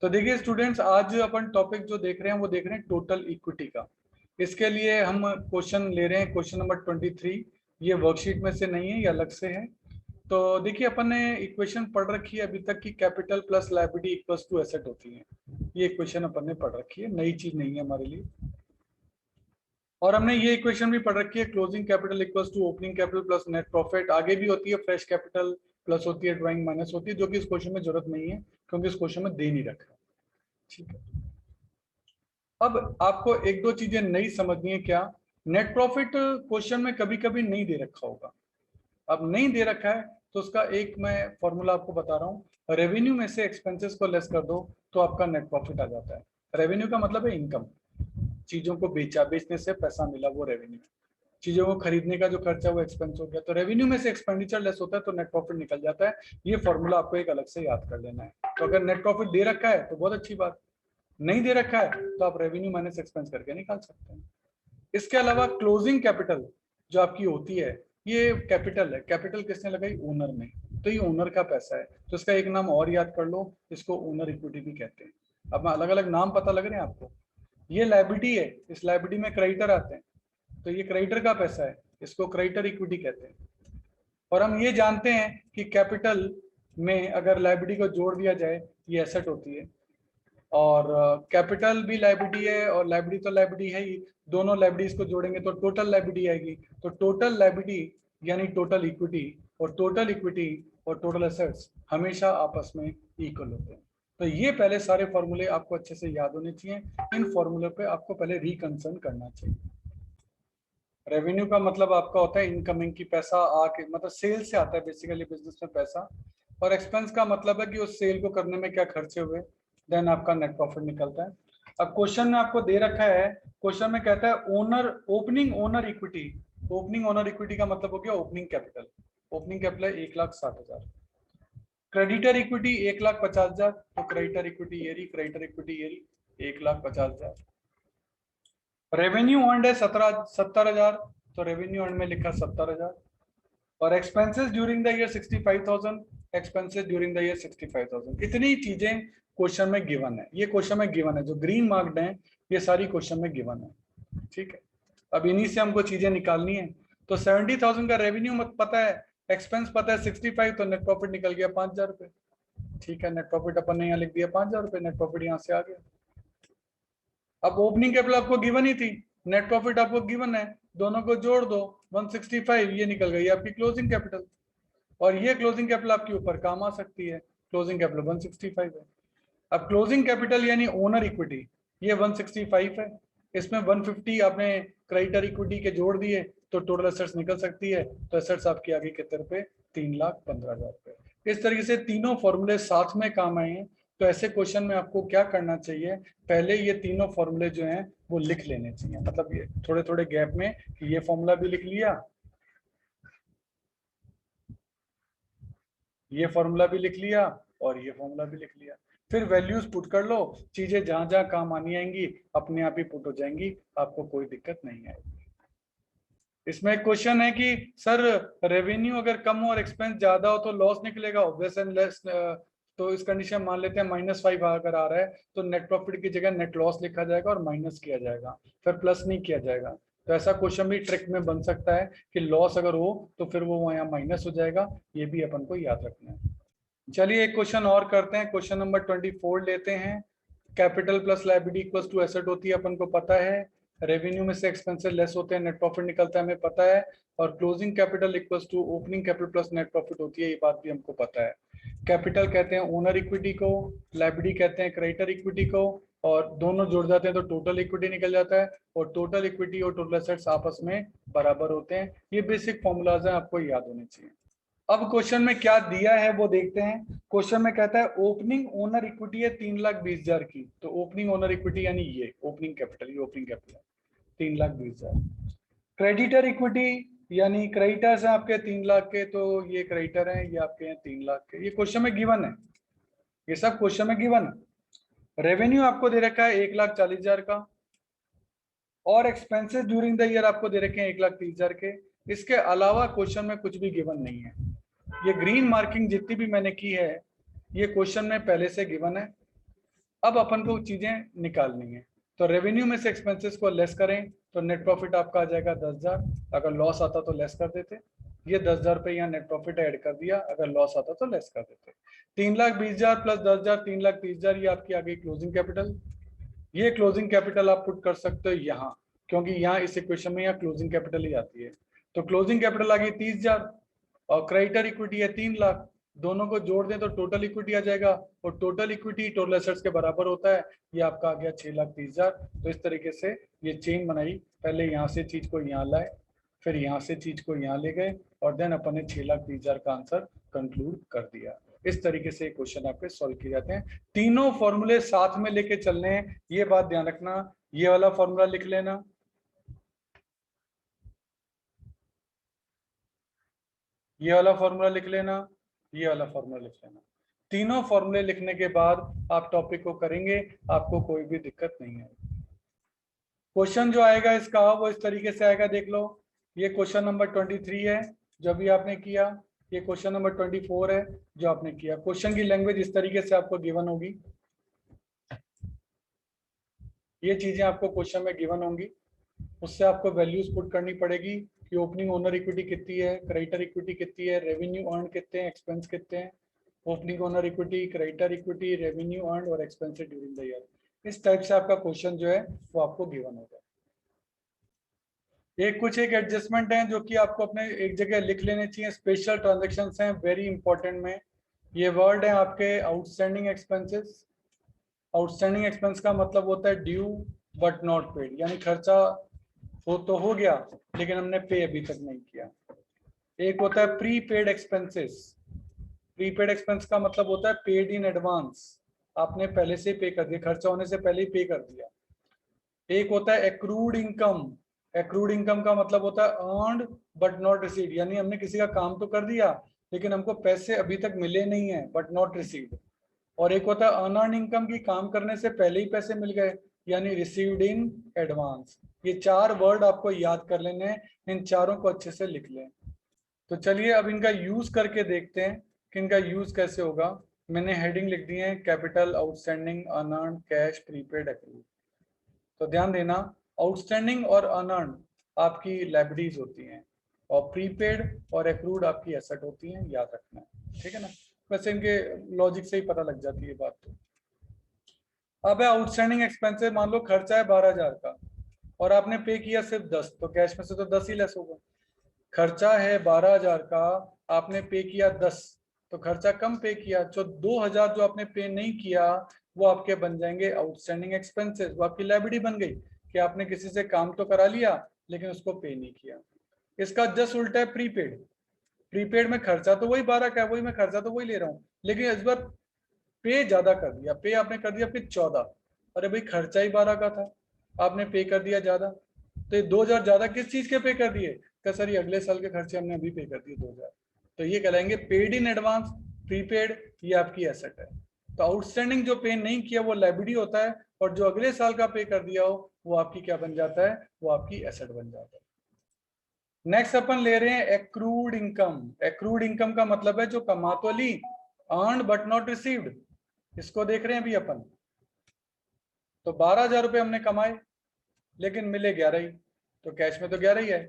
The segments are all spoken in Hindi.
तो देखिए स्टूडेंट्स, आज अपन टॉपिक जो देख रहे हैं वो देख रहे हैं टोटल इक्विटी का। इसके लिए हम क्वेश्चन ले रहे हैं, क्वेश्चन नंबर 23। ये वर्कशीट में से नहीं है, ये अलग से है। तो देखिए अपन ने इक्वेशन पढ़ रखी है अभी तक कि capital plus liability equals to asset होती है। ये इक्वेशन अपन ने पढ़ रखी है, नई चीज नहीं है हमारे लिए। और हमने ये इक्वेशन भी पढ़ रखी है, closing capital equals to opening capital plus net profit. आगे भी होती है फ्रेश कैपिटल प्लस होती है ड्राइंग माइनस होती है, जो कि इस क्वेश्चन में जरूरत नहीं है क्योंकि इस क्वेश्चन में दे नहीं रखा। ठीक है, अब आपको एक दो चीजें नई समझनी है। क्या नेट प्रॉफिट क्वेश्चन में कभी कभी नहीं दे रखा होगा। अब नहीं दे रखा है तो उसका एक मैं फॉर्मूला आपको बता रहा हूँ। रेवेन्यू में से एक्सपेंसेस को लेस कर दो तो आपका नेट प्रॉफिट आ जाता है। रेवेन्यू का मतलब है इनकम, चीजों को बेचा, बेचने से पैसा मिला वो रेवेन्यू। चीजों को खरीदने का जो खर्चा वो एक्सपेंस हो गया, तो रेवेन्यू में से एक्सपेंडिचर लेस होता है तो नेट प्रॉफिट निकल जाता है। ये फॉर्मूला आपको एक अलग से याद कर लेना है। तो अगर नेट प्रॉफिट दे रखा है तो बहुत अच्छी बात, नहीं दे रखा है तो आप रेवेन्यू माइनस एक्सपेंस करके निकाल सकते हैं। इसके अलावा क्लोजिंग कैपिटल जो आपकी होती है, ये कैपिटल है। कैपिटल किसने लगाई? ओनर ने। तो ये ओनर का पैसा है, तो इसका एक नाम और याद कर लो, इसको ओनर इक्विटी भी कहते हैं। अब अलग अलग नाम पता लग रहे हैं आपको। ये लायबिलिटी है, इस लायबिलिटी में क्रेडिटर आते हैं, तो ये क्रेडिटर का पैसा है, इसको क्रेडिटर इक्विटी कहते हैं। और हम ये जानते हैं कि कैपिटल में अगर लायबिलिटी को जोड़ दिया जाए ये एसेट होती है, और कैपिटल भी लायबिलिटी है और लायबिलिटी तो लायबिलिटी है ही। दोनों लायबिलिटीज को जोड़ेंगे तो टोटल लायबिलिटी आएगी। तो टोटल लायबिलिटी यानी टोटल इक्विटी, और टोटल इक्विटी और टोटल एसेट्स हमेशा आपस में इक्वल होते हैं। तो ये पहले सारे फॉर्मूले आपको अच्छे से याद होने चाहिए। इन फॉर्मूले पे आपको पहले रिकंसर्न करना चाहिए। रेवेन्यू का मतलब आपका होता है इनकमिंग की पैसा आके, मतलब सेल से आता है बेसिकली बिजनेस में पैसा। और एक्सपेंस का मतलब है कि उस सेल को करने में क्या खर्चे हुए, देन आपका नेट प्रॉफिट निकलता है। अब क्वेश्चन में आपको दे रखा है, क्वेश्चन में कहता है owner opening owner equity. Opening owner equity का मतलब हो गया ओपनिंग कैपिटल। ओपनिंग कैपिटल है 1,60,000। क्रेडिटर इक्विटी 1,50,000, तो क्रेडिटर इक्विटी ये रही, क्रेडिटर इक्विटी ये रही 1,50,000। रेवेन्यू अर्नड है 70,000, तो रेवेन्यू अर्न में लिखा 70,000। और expenses during the year 65,000, expenses during the year 65,000। इतनी चीजें क्वेश्चन में गिवन है। ये क्वेश्चन में गिवन है, जो ग्रीन मार्क्ड है ये सारी क्वेश्चन में गिवन है। ठीक है, अब इन्हीं से हमको चीजें निकालनी है। तो 70,000 का रेवेन्यू मत पता है, एक्सपेंस पता है 65, तो नेट प्रॉफिट निकल गया 5,000 रुपए। ठीक है, नेट प्रॉफिट अपन ने यहाँ लिख दिया 5,000 रुपए, नेट प्रॉफिट यहाँ से आ गया। अब ओपनिंग कैपिटल आपको गिवन ही थी, नेट प्रॉफिट आपको गिवन है, दोनों को जोड़ दो 165, ये निकल गई आपकी क्लोजिंग कैपिटल। और ये क्लोजिंग कैपिटल आपके ऊपर काम आ सकती है, क्लोजिंग कैपिटल 165 है। अब क्लोजिंग कैपिटल यानी ओनर इक्विटी, ये 165 है। इसमें 150 आपने क्रेडिटर इक्विटी के जोड़ दिए तो टोटल एसेट्स निकल सकती है। तो एसेट्स आपकी आगे कितने रुपए? 3,15,000 रुपए। इस तरीके से तीनों फॉर्मूले साथ में काम आए हैं। तो ऐसे क्वेश्चन में आपको क्या करना चाहिए, पहले ये तीनों फॉर्मूले जो हैं वो लिख लेने चाहिए, मतलब ये थोड़े थोड़े गैप में कि ये फॉर्मूला भी लिख लिया, ये फॉर्मूला भी लिख लिया, और ये फॉर्मूला भी लिख लिया। फिर वैल्यूज पुट कर लो, चीजें जहां जहां काम आनी आएंगी अपने आप ही पुट हो जाएंगी, आपको कोई दिक्कत नहीं आएगी। इसमें एक क्वेश्चन है कि सर रेवेन्यू अगर कम हो और एक्सपेंस ज्यादा हो तो लॉस निकलेगा, ऑब्वियस एंड लेस। तो इस कंडीशन मान लेते हैं -5 अगर आ रहा है तो नेट प्रॉफिट की जगह नेट लॉस लिखा जाएगा और माइनस किया जाएगा, फिर प्लस नहीं किया जाएगा। तो ऐसा क्वेश्चन भी ट्रिक में बन सकता है कि लॉस अगर हो तो फिर वो यहाँ माइनस हो जाएगा। ये भी अपन को याद रखना है। चलिए एक क्वेश्चन और करते हैं, क्वेश्चन नंबर 24 लेते हैं। Capital plus liability equals to asset होती है, अपन को पता है। रेवेन्यू में से एक्सपेंसेस लेस होते हैं, नेट प्रॉफिट निकलता है, हमें पता है। और closing capital equals to opening capital plus net profit होती है, ये बात भी हमको पता है। कैपिटल कहते हैं ओनर इक्विटी को, लायबिलिटी कहते हैं क्रेडिटर इक्विटी को, और दोनों जुड़ जाते हैं तो टोटल इक्विटी निकल जाता है। और टोटल इक्विटी और टोटल एसेट्स आपस में बराबर होते हैं। ये बेसिक फॉर्मूलाज हैं, आपको याद होने चाहिए। अब क्वेश्चन में क्या दिया है वो देखते हैं। क्वेश्चन में कहता है ओपनिंग ओनर इक्विटी है 3,20,000 की, तो ओपनिंग ओनर इक्विटी यानी ये ओपनिंग कैपिटल, ये ओपनिंग कैपिटल 3,20,000। क्रेडिटर इक्विटी यानी क्रेडिटर्स हैं आपके 3,00,000 के, तो ये क्रेडिटर हैं, ये आपके हैं 3,00,000 के। ये क्वेश्चन में गिवन है, ये सब क्वेश्चन में गिवन है। रेवेन्यू आपको दे रखा है 1,40,000 का, और एक्सपेंसेस ड्यूरिंग द ईयर आपको दे रखे हैं 1,30,000 के। इसके अलावा क्वेश्चन में कुछ भी गिवन नहीं है। ये ग्रीन मार्किंग जितनी भी मैंने की है ये क्वेश्चन में पहले से गिवन है। अब अपन को चीजें निकालनी है, तो रेवेन्यू में से एक्सपेंसेस को लेस करें तो नेट प्रॉफिट आपका आ जाएगा 10,000। अगर लॉस आता तो लेस कर देते, ये 10,000 रुपये यहाँ नेट प्रॉफिट ऐड कर दिया, अगर लॉस आता तो लेस कर देते। 3,20,000 प्लस 10,000 3,30,000, ये आपकी आ गई क्लोजिंग कैपिटल। ये क्लोजिंग कैपिटल आप पुट कर सकते हो यहाँ, क्योंकि यहाँ इस इक्वेशन में यहाँ क्लोजिंग कैपिटल ही आती है। तो क्लोजिंग कैपिटल आ गई 30,000 और क्रेडिटर इक्विटी है 3,00,000, दोनों को जोड़ दें तो टोटल इक्विटी आ जाएगा, और टोटल इक्विटी टोटल एसेट्स के बराबर होता है, ये आपका आ गया 6,30,000। तो इस तरीके से ये चेन बनाई, पहले यहाँ से चीज को यहाँ लाए, फिर यहाँ से चीज को यहाँ ले गए, और देन अपन ने 6,30,000 का आंसर कंक्लूड कर दिया। इस तरीके से क्वेश्चन आपके सॉल्व किए जाते हैं। तीनों फॉर्मूले साथ में लेके चलने हैं, ये बात ध्यान रखना। ये वाला फॉर्मूला लिख लेना, ये वाला फॉर्मूला लिख लेना, ये वाला फॉर्मूला लिख लेना। तीनों फॉर्मूले लिखने के बाद आप टॉपिक को करेंगे, आपको कोई भी दिक्कत नहीं है। क्वेश्चन जो आएगा इसका वो इस तरीके से आएगा, देख लो। ये क्वेश्चन नंबर 23 है जो भी आपने किया, ये क्वेश्चन नंबर 24 है जो आपने किया। क्वेश्चन की लैंग्वेज इस तरीके से आपको गिवन होगी, ये चीजें आपको क्वेश्चन में गिवन होंगी, उससे आपको वैल्यूज पुट करनी पड़ेगी कि ओपनिंग ओनर इक्विटी कितनी है, क्रेडिटर इक्विटी कितनी है, रेवेन्यू अर्न कितने हैं, एक्सपेंस कितने हैं। Opening owner equity, creditor equity, revenue earn और एक्सपेंस ड्यूरिंग द ईयर। इस टाइप से आपका क्वेश्चन जो है वो आपको गिवन होगा। कुछ एक एडजस्टमेंट हैं जो कि आपको अपने एक जगह लिख लेने चाहिए। स्पेशल ट्रांजेक्शन्स हैं वेरी इंपॉर्टेंट में। ये वर्ड है आपके आउटस्टैंडिंग एक्सपेंसेस। आउटस्टैंडिंग एक्सपेंस का मतलब होता है ड्यू बट नॉट पेड, यानी खर्चा हो तो हो गया लेकिन हमने पे अभी तक नहीं किया। एक होता है pre paid expenses. Prepaid expense का मतलब होता है पेड इन एडवांस, आपने पहले से पे कर दिया, खर्चा होने से पहले ही पे कर दिया। एक होता है एक्रूड इनकम। एक्रूड इनकम का मतलब होता है अर्नड बट नॉट रिसीव्ड, यानी हमने किसी का काम तो कर दिया लेकिन हमको पैसे अभी तक मिले नहीं है, बट नॉट रिसीव्ड। और एक होता है अनअर्न इनकम की काम करने से पहले ही पैसे मिल गए, यानी रिसीव्ड इन एडवांस। ये चार वर्ड आपको याद कर लेने हैं, इन चारों को अच्छे से लिख लें। तो चलिए अब इनका यूज करके देखते हैं कि इनका यूज कैसे होगा। मैंने हेडिंग लिख दी है, capital, outstanding, unearned, cash, prepaid, accrued. तो ध्यान देना, आउटस्टैंडिंग और अनअर्न आपकी लायबिलिटीज होती हैं, और प्रीपेड और एक्रूड आपकी एसेट होती हैं, याद रखना है, ठीक है ना। वैसे इनके लॉजिक से ही पता लग जाती है बात। तो अब है आउटस्टैंडिंग एक्सपेंसेस, मान लो खर्चा है 12,000 का और आपने पे किया सिर्फ 10, तो कैश में से तो 10 ही लेस होगा। खर्चा है 12,000 का, आपने पे किया 10, तो खर्चा कम पे किया, जो 2,000 जो आपने पे नहीं किया वो आपके बन जाएंगे आउटस्टैंडिंग एक्सपेंसेस, वो आपकी लायबिलिटी बन गई कि आपने किसी से काम तो करा लिया लेकिन उसको पे नहीं किया। इसका जस्ट उल्टा है प्रीपेड। प्रीपेड में खर्चा तो वही 12 का है, वही मैं खर्चा तो वही ले रहा हूँ, लेकिन इस बार पे ज्यादा कर दिया, पे आपने कर दिया फिर 14। अरे भाई खर्चा ही 12 का था, आपने पे कर दिया ज्यादा, तो ये 2,000 ज्यादा किस चीज के पे कर दिए, क्या सर ये अगले साल के खर्चे हमने अभी पे कर दिए 2,000, तो ये कहलाएंगे पेड इन एडवांस। प्रीपेड ये आपकी एसेट है। तो आउटस्टैंडिंग जो पे नहीं किया वो लायबिलिटी होता है, और जो अगले साल का पे कर दिया हो वो आपकी क्या बन जाता है, वो आपकी एसेट बन जाता है। नेक्स्ट अपन ले रहे हैं एक्रूड इनकम। एक्रूड इनकम का मतलब है जो कमा तो ली, अर्न बट नॉट रिसीव्ड, इसको देख रहे हैं अभी अपन। तो 12,000 रुपये हमने कमाए लेकिन मिले 11 ही, तो कैश में तो 11 ही है।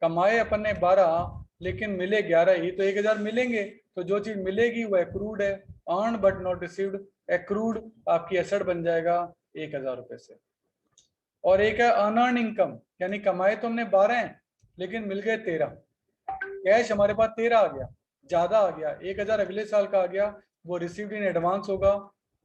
कमाए अपन ने 12 लेकिन मिले 11 ही, तो 1,000 मिलेंगे, तो जो चीज मिलेगी वो एक्रूड है, earn but not received. Accrued आपकी एसेट बन जाएगा 1,000 रुपये से। और एक है अनअर्न इनकम, यानी कमाए तो हमने 12 हैं लेकिन मिल गए 13, कैश हमारे पास 13 आ गया, ज्यादा आ गया, 1,000 अगले साल का आ गया, वो रिसीव्ड इन एडवांस होगा,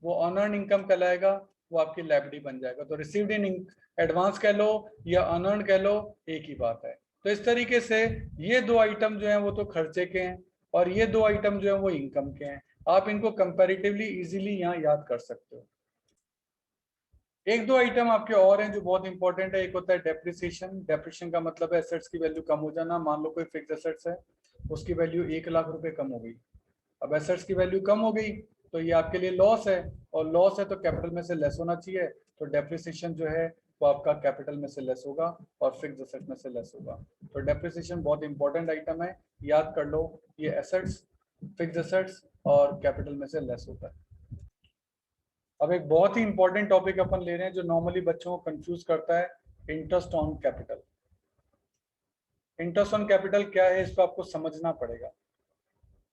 वो अनअर्न इनकम कहलाएगा, वो आपकी लायबिलिटी बन जाएगा। तो रिसीव्ड इन एडवांस कह लो या अनअर्न कह लो, एक ही बात है। तो इस तरीके से ये दो आइटम जो हैं वो तो खर्चे के हैं, और ये दो आइटम जो हैं वो इनकम के हैं। आप इनको कंपैरेटिवली इजीली यहाँ याद कर सकते हो। एक दो आइटम आपके और हैं जो बहुत इंपॉर्टेंट है। एक होता है डेप्रिसिएशन। डेप्रिसिएशन का मतलब है एसेट्स की वैल्यू कम हो जाना। मान लो कोई फिक्स एसेट्स है, उसकी वैल्यू 1,00,000 रुपए कम हो गई। अब एसेट्स की वैल्यू कम हो गई तो ये आपके लिए लॉस है, और लॉस है तो कैपिटल में से लेस होना चाहिए, तो डेप्रिसिएशन जो है वो आपका कैपिटल में से लेस होगा और फिक्स एसेट में से लेस होगा। तो डेप्रिसिएशन बहुत इंपॉर्टेंट आइटम है, याद कर लो, ये एसेट्स, फिक्स एसेट्स और कैपिटल में से लेस होता है। अब एक बहुत ही इंपॉर्टेंट टॉपिक अपन ले रहे हैं जो नॉर्मली बच्चों को कंफ्यूज करता है, interest on capital. Interest on capital क्या है, इसको आपको समझना पड़ेगा।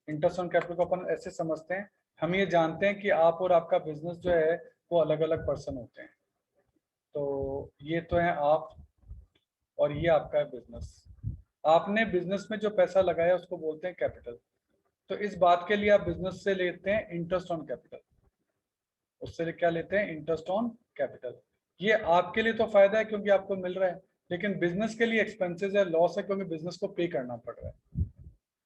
इंटरेस्ट ऑन कैपिटल को अपन ऐसे समझते हैं, हम ये जानते हैं कि आप और आपका बिजनेस जो है वो अलग अलग पर्सन होते हैं। तो ये तो है आप, और ये आपका है बिजनेस। आपने बिजनेस में जो पैसा लगाया उसको बोलते हैं कैपिटल। तो इस बात के लिए आप बिजनेस से लेते हैं इंटरेस्ट ऑन कैपिटल। उससे क्या लेते हैं? Interest on capital. ये आपके लिए तो फायदा है क्योंकि आपको मिल रहा है, लेकिन बिजनेस के लिए एक्सपेंसेस है, लॉस है क्योंकि बिजनेस को पे करना पड़ रहा है।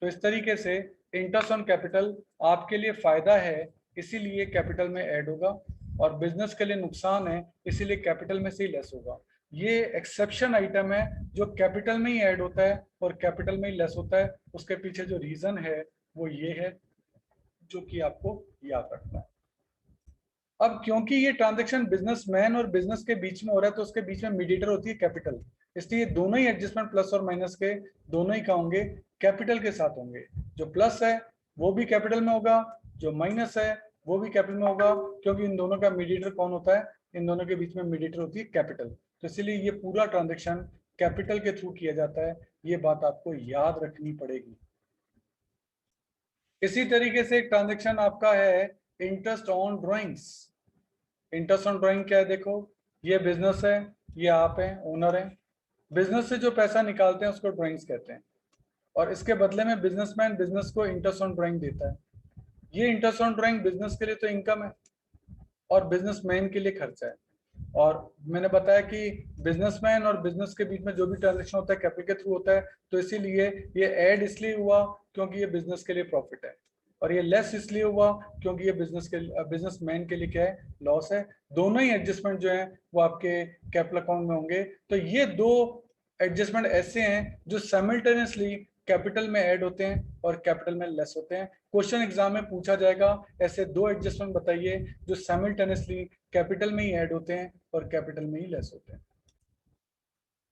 तो इस तरीके से इंटरेस्ट ऑन कैपिटल आपके लिए फायदा है, इसीलिए कैपिटल में ऐड होगा, और बिजनेस के लिए नुकसान है, इसीलिए कैपिटल में से ही लेस होगा। ये एक्सेप्शन आइटम है जो कैपिटल में ही ऐड होता है और कैपिटल में ही लेस होता है। उसके पीछे जो रीजन है वो ये है, जो कि आपको याद रखना है। अब क्योंकि ये ट्रांजैक्शन बिजनेसमैन और बिजनेस के बीच में हो रहा है, तो उसके बीच में मीडिएटर होती है कैपिटल। इसलिए दोनों ही एडजस्टमेंट प्लस और माइनस के दोनों ही क्या होंगे? कैपिटल के साथ होंगे। जो प्लस है वो भी कैपिटल में होगा, जो माइनस है वो भी कैपिटल में होगा, क्योंकि इन दोनों का मीडिएटर कौन होता है? इन दोनों के बीच में मीडिएटर होती है कैपिटल। तो इसलिए ये पूरा ट्रांजेक्शन कैपिटल के थ्रू किया जाता है। ये बात आपको याद रखनी पड़ेगी। इसी तरीके से एक ट्रांजेक्शन आपका है interest on drawings. Interest on drawing क्या है? देखो, ये बिजनेस है, ये आप हैं, ओनर हैं। बिजनेस से जो पैसा निकालते हैं उसको ड्राइंग्स कहते हैं, और इसके बदले में बिजनेसमैन बिजनेस को इंटरेस्ट ऑन ड्राइंग देता है। ये इंटरेस्ट ऑन ड्राइंग बिजनेस के लिए तो इनकम है और बिजनेसमैन के लिए खर्चा है। और मैंने बताया कि बिजनेसमैन और बिजनेस के बीच में जो भी ट्रांजेक्शन होता है कैपिटल के थ्रू होता है, तो इसीलिए ये ऐड इसलिए हुआ क्योंकि ये बिजनेस के लिए प्रॉफिट है, और ये लेस इसलिए हुआ क्योंकि ये बिजनेसमैन के लिए क्या है? लॉस है। दोनों ही एडजस्टमेंट जो है वो आपके कैपिटल अकाउंट में होंगे। तो ये दो एडजस्टमेंट ऐसे हैं जो साइमल्टेनियसली कैपिटल में ऐड होते हैं और कैपिटल में लेस होते हैं। क्वेश्चन एग्जाम में पूछा जाएगा, ऐसे दो एडजस्टमेंट बताइए जो साइमल्टेनियसली कैपिटल में ही ऐड होते हैं और कैपिटल में ही लेस होते हैं।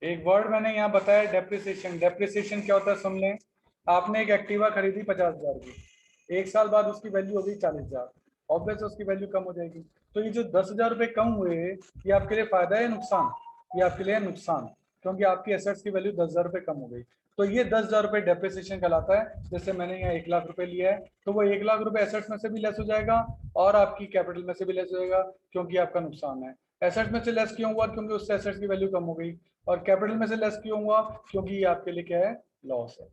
एक वर्ड मैंने यहाँ बताया, डेप्रिसिएशन। डेप्रिसिएशन क्या होता है सुन लें। आपने एक एक्टिवा खरीदी 50,000 की, 1 साल बाद उसकी वैल्यू हो गई 40,000, ऑब्वियस उसकी वैल्यू कम हो जाएगी। तो ये जो 10,000 रुपये कम हुए, ये आपके लिए फायदा है नुकसान? ये आपके लिए नुकसान, क्योंकि आपकी एसेट्स की वैल्यू 10,000 रुपये कम हो गई। तो ये 10,000 रुपये डेप्रिसिएशन कहलाता है। जैसे मैंने यहाँ 1 लाख रुपए लिया है, तो वो 1 लाख रुपए एसेट्स में से भी लेस हो जाएगा और आपकी कैपिटल में से भी लेस हो जाएगा, क्योंकि आपका नुकसान है। एसेट्स में से लेस क्यों हुआ? क्योंकि उससे एसेट्स की वैल्यू कम हो गई। और कैपिटल में से लेस क्यों हुआ? क्योंकि ये आपके लिए क्या है? लॉस है।